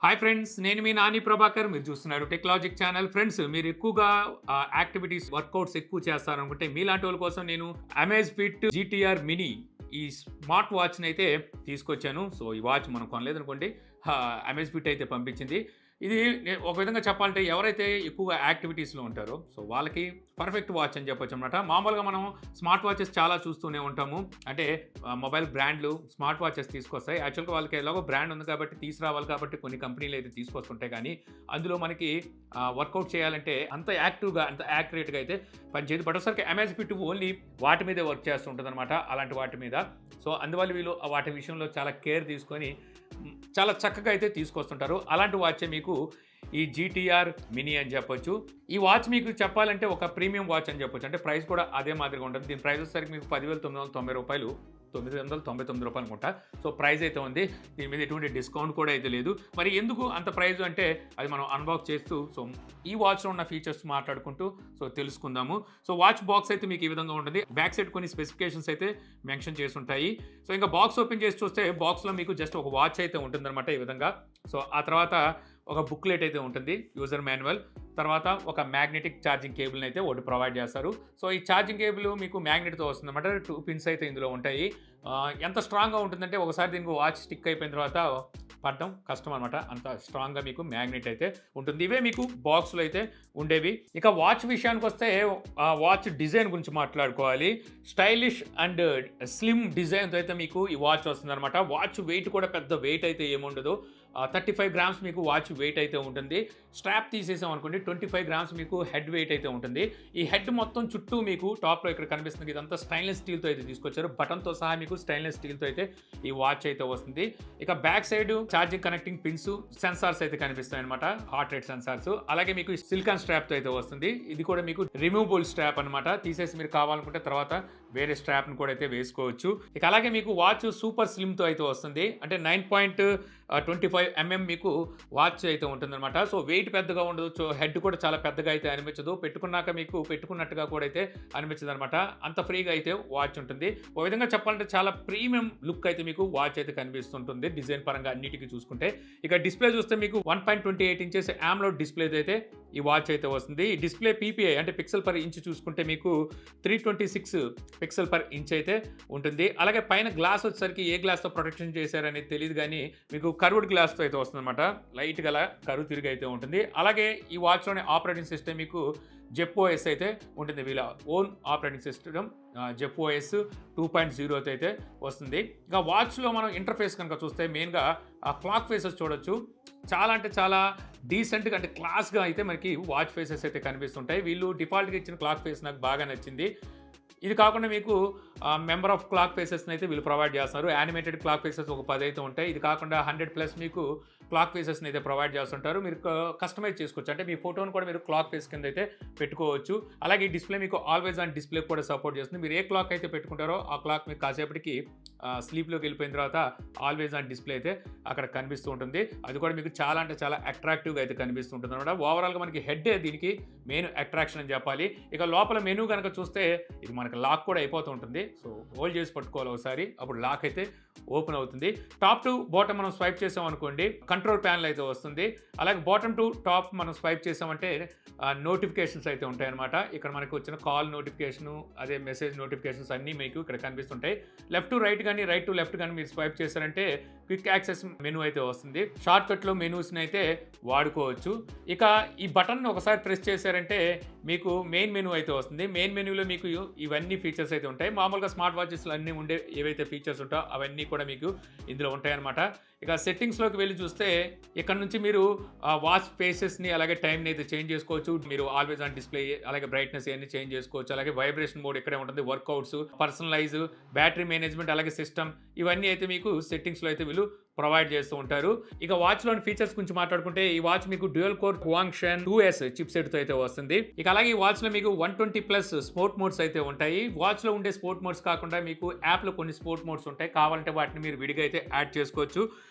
Hi friends, నేను మీ నాని ప్రభాకర్. మీరు చూస్తున్నారు టెక్నాలజిక్ ఛానల్. ఫ్రెండ్స్, మీరు ఎక్కువగా యాక్టివిటీస్ వర్కౌట్స్ ఎక్కువ చేస్తారనుకుంటే మీలాంటి వాళ్ళ కోసం నేను అమెజ్ఫిట్ GTR మినీ ఈ స్మార్ట్ వాచ్ని అయితే తీసుకొచ్చాను. సో ఈ వాచ్ మనం కొనలేదనుకోండి, అమెజ్ఫిట్ అయితే పంపించింది. ఇది ఒక విధంగా చెప్పాలంటే ఎవరైతే ఎక్కువగా యాక్టివిటీస్లో ఉంటారో సో వాళ్ళకి పర్ఫెక్ట్ వాచ్ అని చెప్పొచ్చు అనమాట. మామూలుగా మనం స్మార్ట్ వాచెస్ చాలా చూస్తూనే ఉంటాము. అంటే మొబైల్ బ్రాండ్లు స్మార్ట్ వాచెస్ తీసుకొస్తాయి. యాక్చువల్గా వాళ్ళకి ఎలాగో బ్రాండ్ ఉంది కాబట్టి తీసుకురావాలి కాబట్టి కొన్ని కంపెనీలు అయితే తీసుకొస్తుంటాయి. కానీ అందులో మనకి వర్కౌట్ చేయాలంటే అంత యాక్టివ్గా అంత యాక్యురేట్గా అయితే పనిచేయదు. బట్ ఒకసారికి అమెజ్ఫిట్ ఓన్లీ వాటి మీదే వర్క్ చేస్తుంటుంది అనమాట, అలాంటి వాటి మీద. సో అందువల్ల వీళ్ళు వాటి విషయంలో చాలా కేర్ తీసుకొని చాలా చక్కగా అయితే తీసుకొస్తుంటారు. అలాంటి వాచే మీకు ఈ GTR మినీ అని చెప్పొచ్చు. ఈ వాచ్ మీకు చెప్పాలంటే ఒక ప్రీమియం వాచ్ అని చెప్పొచ్చు. అంటే ప్రైస్ కూడా అదే మాదిరిగా ఉంటుంది. దీని ప్రైస్ వచ్చేసరికి మీకు 10,990 రూపాయలు, 999 రూపాయలు అనుకుంటా. సో ప్రైస్ అయితే ఉంది. దీని మీద ఎటువంటి డిస్కౌంట్ కూడా అయితే లేదు. మరి ఎందుకు అంత ప్రైస్ అంటే అది మనం అన్బాక్స్ చేస్తూ సో ఈ వాచ్లో ఉన్న ఫీచర్స్ మాట్లాడుకుంటూ సో తెలుసుకుందాము. సో వాచ్ బాక్స్ అయితే మీకు ఈ విధంగా ఉంటుంది. బ్యాక్ సైడ్ కొన్ని స్పెసిఫికేషన్స్ అయితే మెన్షన్ చేసి ఉంటాయి. సో ఇంకా బాక్స్ ఓపెన్ చేసి చూస్తే బాక్స్లో మీకు జస్ట్ ఒక వాచ్ అయితే ఉంటుందన్నమాట ఈ విధంగా. సో ఆ తర్వాత ఒక బుక్లెట్ అయితే ఉంటుంది, యూజర్ మాన్యువల్. తర్వాత ఒక మ్యాగ్నెటిక్ ఛార్జింగ్ కేబుల్ని అయితే ఒకటి ప్రొవైడ్ చేస్తారు. సో ఈ ఛార్జింగ్ కేబుల్ మీకు మ్యాగ్నెట్తో వస్తుంది అనమాట. 2 పిన్స్ అయితే ఇందులో ఉంటాయి. ఎంత స్ట్రాంగ్గా ఉంటుందంటే ఒకసారి దీనికి వాచ్ స్టిక్ అయిపోయిన తర్వాత పడడం కష్టం అనమాట, అంత స్ట్రాంగ్గా మీకు మ్యాగ్నెట్ అయితే ఉంటుంది. ఇవే మీకు బాక్స్లో అయితే ఉండేవి. ఇక వాచ్ విషయానికి వస్తే వాచ్ డిజైన్ గురించి మాట్లాడుకోవాలి. స్టైలిష్ అండ్ స్లిమ్ డిజైన్తో అయితే మీకు ఈ వాచ్ వస్తుంది అనమాట. వాచ్ వెయిట్ కూడా పెద్ద వెయిట్ అయితే ఏముండదు. 35 గ్రామ్స్ మీకు వాచ్ వెయిట్ అయితే ఉంటుంది. స్ట్రాప్ తీసేసాం అనుకోండి 25 గ్రామ్స్ మీకు హెడ్ వెయిట్ అయితే ఉంటుంది. ఈ హెడ్ మొత్తం చుట్టూ మీకు టాప్లో ఇక్కడ కనిపిస్తుంది, ఇదంతా స్టైన్లెస్ స్టీల్తో అయితే తీసుకొచ్చారు. బటన్తో సహా మీకు స్టైన్లెస్ స్టీల్తో అయితే ఈ వాచ్ అయితే వస్తుంది. ఇక back side charging connecting pins, sensors అయితే కనిపిస్తాయి అనమాట, హార్ట్ రేట్ సెన్సార్స్. అలాగే మీకు సిలికాన్ స్ట్రాప్తో అయితే వస్తుంది. ఇది కూడా మీకు రిమూవబుల్ స్ట్రాప్ అనమాట. తీసేసి మీరు కావాలనుకుంటే తర్వాత వేరే స్ట్రాప్ని కూడా అయితే వేసుకోవచ్చు. ఇక అలాగే మీకు వాచ్ సూపర్ స్లిమ్తో అయితే వస్తుంది. అంటే 9.25 mm మీకు వాచ్ అయితే ఉంటుందన్నమాట. సో వెయిట్ పెద్దగా ఉండదు. సో హెడ్ కూడా చాలా పెద్దగా అయితే అనిపించదు. పెట్టుకున్నాక మీకు పెట్టుకున్నట్టుగా కూడా అయితే అనిపించదు అనమాట. అంత ఫ్రీగా అయితే వాచ్ ఉంటుంది. ఓ విధంగా చెప్పాలంటే చాలా ప్రీమియం లుక్ అయితే మీకు వాచ్ అయితే కనిపిస్తుంటుంది డిజైన్ పరంగా అన్నిటికీ చూసుకుంటే. ఇక డిస్ప్లే చూస్తే మీకు 1.28 ఇంచెస్ AMOLED డిస్ప్లే అయితే ఈ వాచ్ అయితే వస్తుంది. ఈ డిస్ప్లే PPI అంటే పిక్సెల్ పర్ ఇంచ్ చూసుకుంటే మీకు 326 పిక్సెల్ పర్ ఇంచ్ అయితే ఉంటుంది. అలాగే పైన గ్లాస్ వచ్చేసరికి ఏ గ్లాస్తో ప్రొటెక్షన్ చేశారనేది తెలియదు కానీ మీకు కర్వ్డ్ గ్లాస్తో అయితే వస్తుందన్నమాట. లైట్ గల కరువు తిరిగి అయితే ఉంటుంది. అలాగే ఈ వాచ్లోనే ఆపరేటింగ్ సిస్టమ్ మీకు ZepOS అయితే ఉంటుంది. వీళ్ళ ఓన్ ఆపరేటింగ్ సిస్టమ్ ZepOS 2.0 అయితే వస్తుంది. ఇక వాచ్లో మనం ఇంటర్ఫేస్ కనుక చూస్తే మెయిన్గా ఆ క్లాక్ ఫేసెస్ చూడొచ్చు. చాలా అంటే చాలా డీసెంట్గా అంటే క్లాస్గా అయితే మనకి వాచ్ ఫేసెస్ అయితే కనిపిస్తుంటాయి. వీళ్ళు డిఫాల్ట్గా ఇచ్చిన క్లాక్ ఫేస్ నాకు బాగా నచ్చింది. ఇది కాకుండా మీకు మెంబర్ ఆఫ్ క్లాక్ ఫేసెస్ని అయితే వీళ్ళు ప్రొవైడ్ చేస్తున్నారు. యానిమేటెడ్ క్లాక్ ఫేసెస్ ఒక 10 అయితే ఉంటాయి. ఇది కాకుండా 100+ మీకు క్లాక్ ఫేసెస్ని అయితే ప్రొవైడ్ చేస్తుంటారు. మీరు కస్టమైజ్ చేసుకోవచ్చు. అంటే మీ ఫోటోని కూడా మీరు క్లాక్ ఫేస్ కింద అయితే పెట్టుకోవచ్చు. అలాగే ఈ డిస్ప్లే మీకు ఆల్వేస్ ఆన్ డిస్ప్లే కూడా సపోర్ట్ చేస్తుంది. మీరు ఏ క్లాక్ అయితే పెట్టుకుంటారో ఆ క్లాక్ మీకు కాసేపటికి స్లీప్లోకి వెళ్ళిపోయిన తర్వాత ఆల్వేస్ ఆన్ డిస్ప్లే అయితే అక్కడ కనిపిస్తూ ఉంటుంది. అది కూడా మీకు చాలా అంటే చాలా అట్రాక్టివ్గా అయితే కనిపిస్తుంటుంది అనమాట. ఓవరాల్గా మనకి హెడ్డే దీనికి మెయిన్ అట్రాక్షన్ అని చెప్పాలి. ఇక లోపల మెనూ కనుక చూస్తే ఇది మనకి లాక్ కూడా అయిపోతూ ఉంటుంది. సో హోల్డ్ చేసి పట్టుకోవాలి ఒకసారి, అప్పుడు లాక్ అయితే ఓపెన్ అవుతుంది. టాప్ టు బాటమ్ మనం స్వైప్ చేసాం అనుకోండి కంట్రోల్ ప్యానల్ అయితే వస్తుంది. అలాగే బాటమ్ టు టాప్ మనం స్వైప్ చేసామంటే నోటిఫికేషన్స్ అయితే ఉంటాయన్నమాట. ఇక్కడ మనకు వచ్చిన కాల్ నోటిఫికేషను, అదే మెసేజ్ నోటిఫికేషన్స్ అన్నీ మీకు ఇక్కడ కనిపిస్తుంటాయి. లెఫ్ట్ టు రైట్ కానీ రైట్ టు లెఫ్ట్ కానీ మీరు స్వైప్ చేశారంటే క్విక్ యాక్సెస్ మెనూ అయితే వస్తుంది. షార్ట్ కట్లో మెనూస్ని అయితే వాడుకోవచ్చు. ఇక ఈ బటన్ ఒకసారి ప్రెస్ చేశారంటే మీకు మెయిన్ మెనూ అయితే వస్తుంది. మెయిన్ మెనూలో మీకు ఇవన్నీ ఫీచర్స్ అయితే ఉంటాయి. మామూలుగా స్మార్ట్ వాచెస్లో అన్నీ ఉండే ఏవైతే ఫీచర్స్ ఉంటాయో అవన్నీ కూడా మీకు ఇందులో ఉంటాయన్నమాట. ఇక సెట్టింగ్స్లోకి వెళ్ళి చూస్తే ఇక్కడ నుంచి మీరు వాచ్ ఫేసెస్ని అలాగే టైంని అయితే చేంజ్ చేసుకోవచ్చు. మీరు ఆల్వేస్ ఆన్ డిస్ప్లే, అలాగే బ్రైట్నెస్ ఇవన్నీ చేంజ్ చేసుకోవచ్చు. అలాగే వైబ్రేషన్ మోడ్ ఇక్కడే ఉంటుంది. వర్కౌట్స్, పర్సనలైజ్, బ్యాటరీ మేనేజ్మెంట్, అలాగే సిస్టమ్ ఇవన్నీ అయితే మీకు సెట్టింగ్స్లో అయితే వీళ్ళు ప్రొవైడ్ చేస్తూ ఉంటారు. ఇక వాచ్లోని ఫీచర్స్ గురించి మాట్లాడుకుంటే ఈ వాచ్ మీకు డ్యూయల్ కోర్ క్వాంగ్షన్ 2S చిప్ సెట్తో అయితే వస్తుంది. ఇక అలాగే ఈ వాచ్లో మీకు 120+ స్పోర్ట్ మోడ్స్ అయితే ఉంటాయి. వాచ్లో ఉండే స్పోర్ట్ మోడ్స్ కాకుండా మీకు యాప్లో కొన్ని స్పోర్ట్ మోడ్స్ ఉంటాయి. కావాలంటే వాటిని మీరు విడిగా అయితే యాడ్ చేసుకోవచ్చు.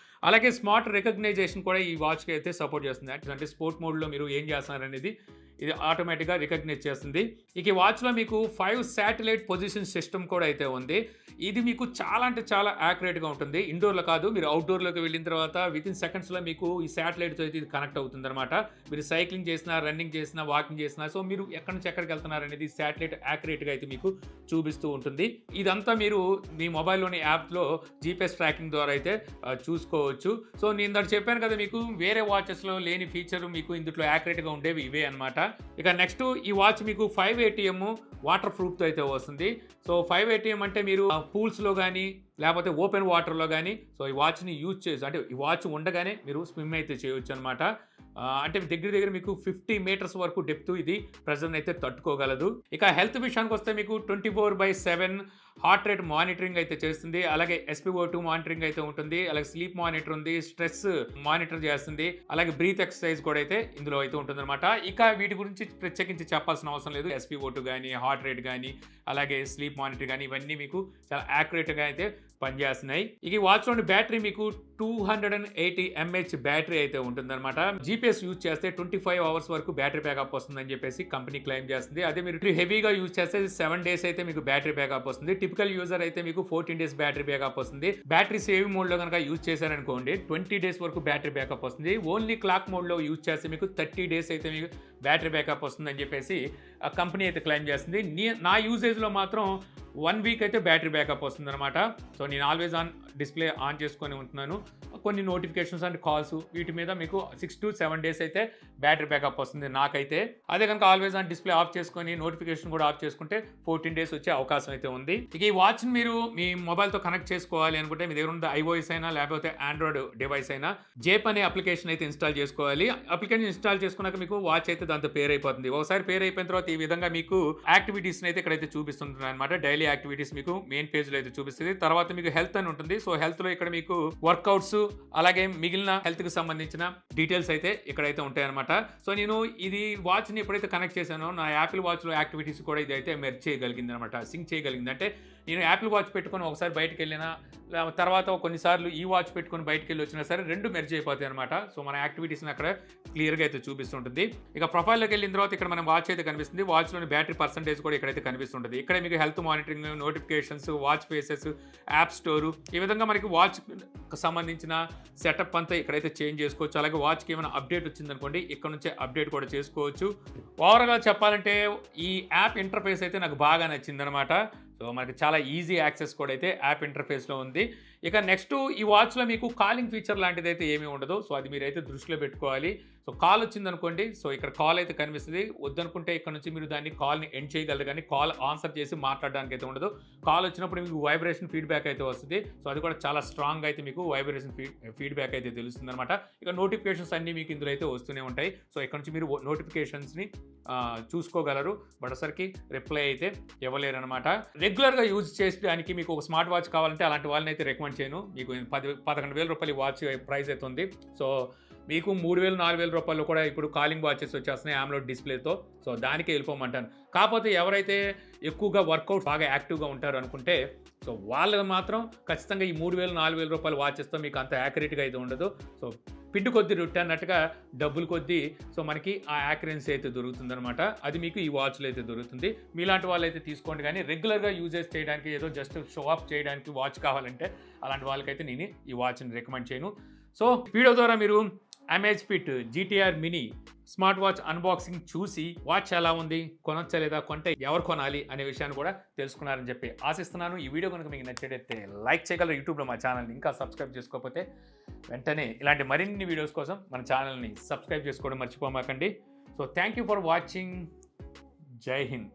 అలాగే స్మార్ట్ రికగ్నైజేషన్ కూడా ఈ వాచ్కి అయితే సపోర్ట్ చేస్తుంది. అంటే స్పోర్ట్ మోడ్లో మీరు ఏం చేస్తున్నారు అనేది ఇది ఆటోమేటిక్గా రికగ్నైజ్ చేస్తుంది. ఇక ఈ వాచ్లో మీకు 5 శాటిలైట్ పొజిషన్ సిస్టమ్ కూడా అయితే ఉంది. ఇది మీకు చాలా అంటే చాలా యాక్యురేట్గా ఉంటుంది. ఇండోర్లో కాదు, మీరు అవుట్డోర్లోకి వెళ్ళిన తర్వాత వితిన్ సెకండ్స్లో మీకు ఈ శాటిలైట్తో అయితే ఇది కనెక్ట్ అవుతుంది అనమాట. మీరు సైక్లింగ్ చేసినా, రన్నింగ్ చేసినా, వాకింగ్ చేసినా, సో మీరు ఎక్కడి నుంచి ఎక్కడికి వెళ్తున్నారు అనేది శాటిలైట్ యాక్యురేట్గా అయితే మీకు చూపిస్తూ ఉంటుంది. ఇదంతా మీరు మీ మొబైల్లోని యాప్లో జీపీఎస్ ట్రాకింగ్ ద్వారా అయితే చూసుకోవచ్చు. సో నేను ఇందాక చెప్పాను కదా, మీకు వేరే వాచెస్లో లేని ఫీచర్ మీకు ఇందులో యాక్యురేట్గా ఉండేవి ఇవే అనమాట. ఇక నెక్స్ట్ ఈ వాచ్ మీకు 5 ATM వాటర్ ప్రూఫ్తో అయితే వస్తుంది. సో 5 ATM అంటే మీరు పూల్స్లో కానీ లేకపోతే ఓపెన్ వాటర్లో కానీ సో ఈ వాచ్ని యూజ్ చేసి, అంటే ఈ వాచ్ ఉండగానే మీరు స్విమ్ అయితే చేయొచ్చు అనమాట. అంటే దగ్గర మీకు 50 మీటర్స్ వరకు డెప్త్ ఇది ప్రెజర్ని అయితే తట్టుకోగలదు. ఇక హెల్త్ విషయానికి వస్తే మీకు 24/7 హార్ట్ రేట్ మానిటరింగ్ అయితే చేస్తుంది. అలాగే SpO2 మానిటరింగ్ అయితే ఉంటుంది. అలాగే స్లీప్ మానిటర్ ఉంది, స్ట్రెస్ మానిటర్ చేస్తుంది, అలాగే బ్రీత్ ఎక్సర్సైజ్ కూడా అయితే ఇందులో అయితే ఉంటుంది అనమాట. ఇక వీటి గురించి ప్రత్యేకించి చెప్పాల్సిన అవసరం లేదు. SpO2 కానీ, హార్ట్ రేట్ కానీ, అలాగే స్లీప్ మానిటర్ కానీ ఇవన్నీ మీకు చాలా యాక్యురేట్గా అయితే పనిచేస్తున్నాయి. ఇక ఈ వాచ్లోని బ్యాటరీ మీకు 280 mAh బ్యాటరీ అయితే ఉంటుందన్నమాట. జీపీఎస్ యూజ్ చేస్తే 25 అవర్స్ వరకు బ్యాటరీ బ్యాకప్ వస్తుందని చెప్పేసి కంపెనీ క్లెయిమ్ చేస్తుంది. అదే మీరు హెవీగా యూజ్ చేస్తే 7 డేస్ అయితే మీకు బ్యాటరీ బ్యాకప్ వస్తుంది. టిపికల్ యూజర్ అయితే మీకు 14 డేస్ బ్యాటరీ బ్యాకప్ వస్తుంది. బ్యాటరీ సేవింగ్ మోడ్లో కనుక యూజ్ చేశారనుకోండి 20 డేస్ వరకు బ్యాటరీ బ్యాకప్ వస్తుంది. ఓన్లీ క్లాక్ మోడ్లో యూజ్ చేస్తే మీకు 30 డేస్ అయితే మీకు బ్యాటరీ బ్యాకప్ వస్తుందని చెప్పేసి కంపెనీ అయితే క్లెయిమ్ చేస్తుంది. నా యూజేజ్లో మాత్రం 1 వీక్ అయితే బ్యాటరీ బ్యాకప్ వస్తుంది అనమాట. సో నేను ఆల్వేస్ ఆన్ డిస్ప్లే ఆన్ చేసుకొని ఉంటున్నాను. కొన్ని నోటిఫికేషన్స్ అండ్ కాల్స్ వీటి మీద మీకు 6 to 7 డేస్ అయితే బ్యాటరీ బ్యాకప్ వస్తుంది నాకైతే. అదే కనుక ఆల్వేస్ ఆన్ డిస్ప్లే ఆఫ్ చేసుకొని నోటిఫికేషన్ కూడా ఆఫ్ చేసుకుంటే 14 డేస్ వచ్చే అవకాశం అయితే ఉంది. ఇక ఈ వాచ్ని మీరు మీ మొబైల్తో కనెక్ట్ చేసుకోవాలి అనుకుంటే మీ దగ్గర ఉన్న iOS అయినా లేకపోతే ఆండ్రాయిడ్ డివైస్ అయినా జేప్ అనే అప్లికేషన్ అయితే ఇన్స్టాల్ చేసుకోవాలి. అప్లికేషన్ ఇన్స్టాల్ చేసుకున్నాక మీకు వాచ్ అయితే దాంతో పేర్ అయిపోతుంది. ఒకసారి పేర్ అయిపోయిన తర్వాత ఈ విధంగా మీకు యాక్టివిటీస్ని అయితే ఇక్కడైతే చూపిస్తుంది అనమాట. డైలీ యాక్టివిటీస్ మీకు మెయిన్ పేజ్లో అయితే చూపిస్తుంది. తర్వాత మీకు హెల్త్ అని ఉంటుంది. సో హెల్త్లో ఇక్కడ మీకు వర్కౌట్స్ అలాగే మిగిలిన హెల్త్కి సంబంధించిన డీటెయిల్స్ అయితే ఇక్కడైతే ఉంటాయి అనమాట. సో నేను ఇది వాచ్ని ఎప్పుడైతే కనెక్ట్ చేశానో నా యాపిల్ వాచ్లో యాక్టివిటీస్ కూడా ఇది అయితే మెర్జ్ చేయగలిగింది అనమాట, సింక్ చేయగలిగింది. అంటే నేను యాపిల్ వాచ్ పెట్టుకొని ఒకసారి బయటకు వెళ్ళినా తర్వాత కొన్నిసార్లు ఈ వాచ్ పెట్టుకొని బయటకు వెళ్ళి వచ్చినా సరే రెండు మెర్జ్ అయిపోతాయి అనమాట. సో మన యాక్టివిటీస్ని అక్కడ క్లియర్గా అయితే చూపిస్తుంటుంది. ఇక ప్రొఫైల్లోకి వెళ్ళిన తర్వాత ఇక్కడ మన వాచ్ అయితే కనిపిస్తుంది. వాచ్లోని బ్యాటరీ పర్సంటేజ్ కూడా ఇక్కడైతే కనిపిస్తుంటుంది. ఇక్కడ మీకు health monitoring, notifications, watch faces, app store, ఈ విధంగా మనకి వాచ్ సంబంధించిన సెటప్ అంతా ఇక్కడైతే చేంజ్ చేసుకోవచ్చు. అలాగే వాచ్కి ఏమైనా అప్డేట్ వచ్చిందనుకోండి ఇక్కడ నుంచే అప్డేట్ కూడా చేసుకోవచ్చు. ఓవరాల్గా చెప్పాలంటే ఈ యాప్ ఇంటర్ఫేస్ అయితే నాకు బాగా నచ్చిందనమాట. సో మనకి చాలా ఈజీ యాక్సెస్ కూడా అయితే యాప్ ఇంటర్ఫేస్లో ఉంది. ఇక నెక్స్ట్ ఈ వాచ్లో మీకు కాలింగ్ ఫీచర్ లాంటిది అయితే ఏమీ ఉండదు. సో అది మీరైతే దృష్టిలో పెట్టుకోవాలి. సో కాల్ వచ్చిందనుకోండి, సో ఇక్కడ కాల్ అయితే కనిపిస్తుంది. వద్దనుకుంటే ఇక్కడ నుంచి మీరు దాన్ని కాల్ని ఎండ్ చేయగలరు, కానీ కాల్ ఆన్సర్ చేసి మాట్లాడడానికి అయితే ఉండదు. కాల్ వచ్చినప్పుడు మీకు వైబ్రేషన్ ఫీడ్బ్యాక్ అయితే వస్తుంది. సో అది కూడా చాలా స్ట్రాంగ్ అయితే మీకు వైబ్రేషన్ ఫీడ్బ్యాక్ అయితే తెలుస్తుంది అనమాట. ఇక నోటిఫికేషన్స్ అన్నీ మీకు ఇందులో అయితే వస్తూనే ఉంటాయి. సో ఇక్కడ నుంచి మీరు నోటిఫికేషన్స్ని చూసుకోగలరు. బట్ ఒకసారికి రిప్లై అయితే ఇవ్వలేరు అనమాట. రెగ్యులర్గా యూజ్ చేయడానికి మీకు ఒక స్మార్ట్ వాచ్ కావాలంటే అలాంటి వాళ్ళని అయితే రికమెండ్ చేయను. మీకు 11,000 రూపాయలు వాచ్ ప్రైస్ అయితే ఉంది. సో మీకు 3,000-4,000 రూపాయలు కూడా ఇప్పుడు కాలింగ్ వాచెస్ వచ్చేస్తున్నాయి AMOLED డిస్ప్లేతో. సో దానికే వెళ్ళిపోమంటాను. కాకపోతే ఎవరైతే ఎక్కువగా వర్కౌట్ బాగా యాక్టివ్గా ఉంటారు అనుకుంటే సో వాళ్ళు మాత్రం ఖచ్చితంగా ఈ 3,000-4,000 రూపాయల వాచెస్తో మీకు అంత యాక్యురేట్గా అయితే ఉండదు. సో పిండి కొద్ది రొట్టె అన్నట్టుగా డబ్బులు కొద్దీ సో మనకి ఆ యాక్యురెన్సీ అయితే దొరుకుతుందనమాట. అది మీకు ఈ వాచ్లో అయితే దొరుకుతుంది. మీలాంటి వాళ్ళు అయితే తీసుకోండి. కానీ రెగ్యులర్గా యూజెస్ చేయడానికి ఏదో జస్ట్ షో ఆఫ్ చేయడానికి వాచ్ కావాలంటే అలాంటి వాళ్ళకైతే నేను ఈ వాచ్ని రికమెండ్ చేయను. సో వీడియో ద్వారా మీరు Amazfit GTR mini smart watch unboxing చూసి వాచ్ ఎలా ఉంది, కొనొచ్చా లేదా, కొంటే ఎవరు కొనాలి అనే విషయాన్ని కూడా తెలుసుకున్నారని చెప్పి ఆశిస్తున్నాను. ఈ వీడియో కనుక మీకు నచ్చేటైతే లైక్ చేయగలరు. యూట్యూబ్లో మా ఛానల్ని ఇంకా సబ్స్క్రైబ్ చేసుకోకపోతే వెంటనే ఇలాంటి మరిన్ని వీడియోస్ కోసం మన ఛానల్ని సబ్స్క్రైబ్ చేసుకోవడం మర్చిపోమాకండి. So thank you for watching. జై హింద్.